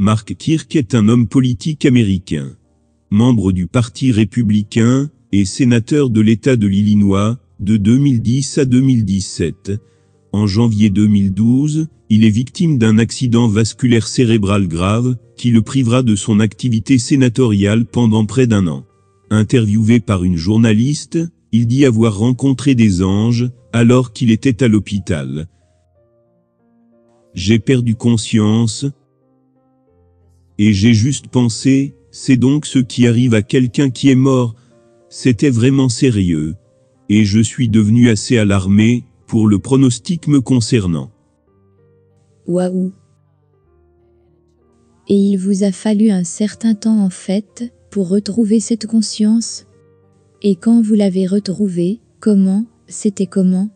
Mark Kirk est un homme politique américain, membre du Parti républicain et sénateur de l'État de l'Illinois de 2010 à 2017. En janvier 2012, il est victime d'un accident vasculaire cérébral grave qui le privera de son activité sénatoriale pendant près d'un an. Interviewé par une journaliste, il dit avoir rencontré des anges alors qu'il était à l'hôpital. J'ai perdu conscience et j'ai juste pensé, c'est donc ce qui arrive à quelqu'un qui est mort. C'était vraiment sérieux. Et je suis devenu assez alarmé pour le pronostic me concernant. Waouh! Et il vous a fallu un certain temps en fait pour retrouver cette conscience? Et quand vous l'avez retrouvée, comment, c'était comment?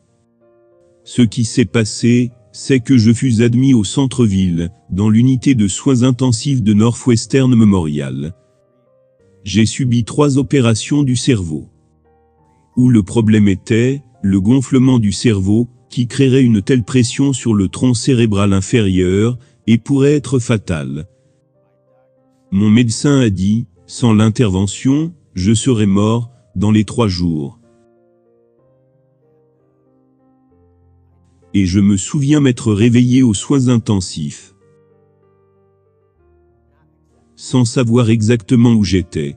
Ce qui s'est passé, c'est que je fus admis au centre-ville, dans l'unité de soins intensifs de Northwestern Memorial. J'ai subi 3 opérations du cerveau. Où le problème était, le gonflement du cerveau, qui créerait une telle pression sur le tronc cérébral inférieur, et pourrait être fatal. Mon médecin a dit, sans l'intervention, je serais mort, dans les 3 jours. Et je me souviens m'être réveillé aux soins intensifs, sans savoir exactement où j'étais.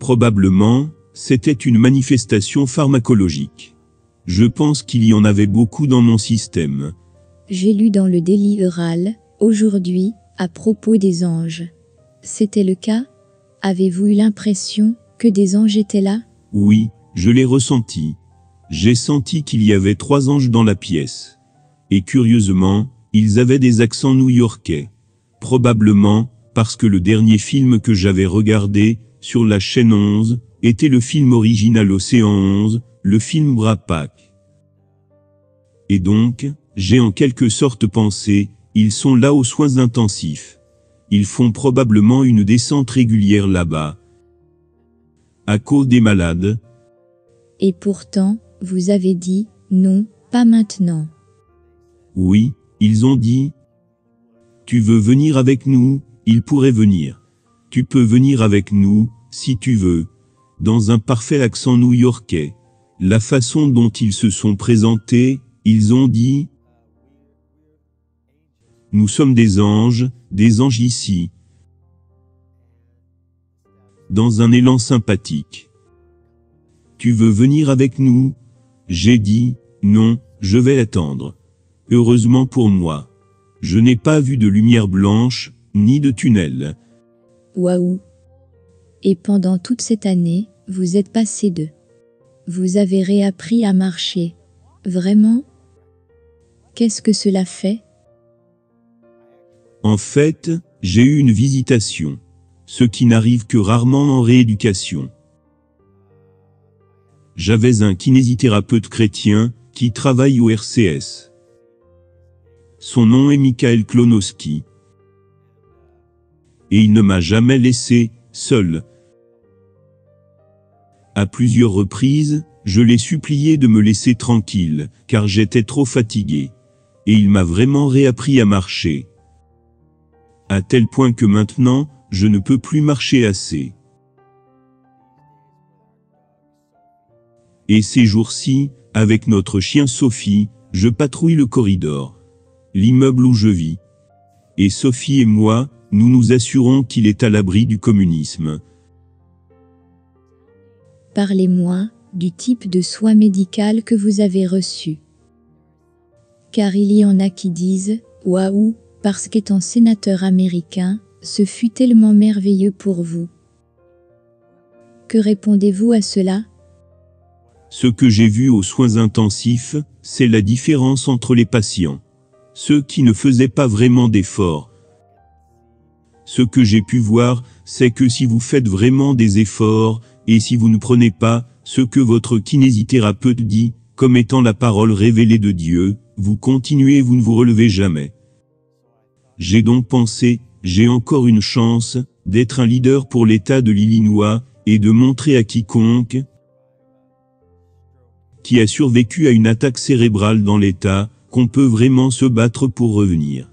Probablement, c'était une manifestation pharmacologique. Je pense qu'il y en avait beaucoup dans mon système. J'ai lu dans le Daily Herald, aujourd'hui, à propos des anges. C'était le cas? Avez-vous eu l'impression que des anges étaient là? Oui, je l'ai ressenti. J'ai senti qu'il y avait 3 anges dans la pièce. Et curieusement, ils avaient des accents new-yorkais. Probablement, parce que le dernier film que j'avais regardé, sur la chaîne 11, était le film original Océan 11, le film Brat Pack. Et donc, j'ai en quelque sorte pensé, ils sont là aux soins intensifs. Ils font probablement une descente régulière là-bas. À cause des malades. Et pourtant, vous avez dit, non, pas maintenant. Oui, ils ont dit. Tu veux venir avec nous, ils pourraient venir. Tu peux venir avec nous, si tu veux. Dans un parfait accent new-yorkais. La façon dont ils se sont présentés, ils ont dit. Nous sommes des anges ici. Dans un élan sympathique. Tu veux venir avec nous? J'ai dit, non, je vais attendre. Heureusement pour moi. Je n'ai pas vu de lumière blanche, ni de tunnel. Waouh! Et pendant toute cette année, vous êtes passé de... Vous avez réappris à marcher. Vraiment? Qu'est-ce que cela fait? En fait, j'ai eu une visitation. Ce qui n'arrive que rarement en rééducation. J'avais un kinésithérapeute chrétien, qui travaille au RCS. Son nom est Michael Klonowski. Et il ne m'a jamais laissé, seul. À plusieurs reprises, je l'ai supplié de me laisser tranquille, car j'étais trop fatigué. Et il m'a vraiment réappris à marcher. À tel point que maintenant, je ne peux plus marcher assez. Et ces jours-ci, avec notre chien Sophie, je patrouille le corridor. L'immeuble où je vis. Et Sophie et moi, nous nous assurons qu'il est à l'abri du communisme. Parlez-moi du type de soins médical que vous avez reçu. Car il y en a qui disent, waouh, parce qu'étant sénateur américain, ce fut tellement merveilleux pour vous. Que répondez-vous à cela? Ce que j'ai vu aux soins intensifs, c'est la différence entre les patients. Ceux qui ne faisaient pas vraiment d'efforts. Ce que j'ai pu voir, c'est que si vous faites vraiment des efforts, et si vous ne prenez pas ce que votre kinésithérapeute dit, comme étant la parole révélée de Dieu, vous continuez et vous ne vous relevez jamais. J'ai donc pensé, j'ai encore une chance, d'être un leader pour l'État de l'Illinois, et de montrer à quiconque qui a survécu à une attaque cérébrale dans l'État, qu'on peut vraiment se battre pour revenir.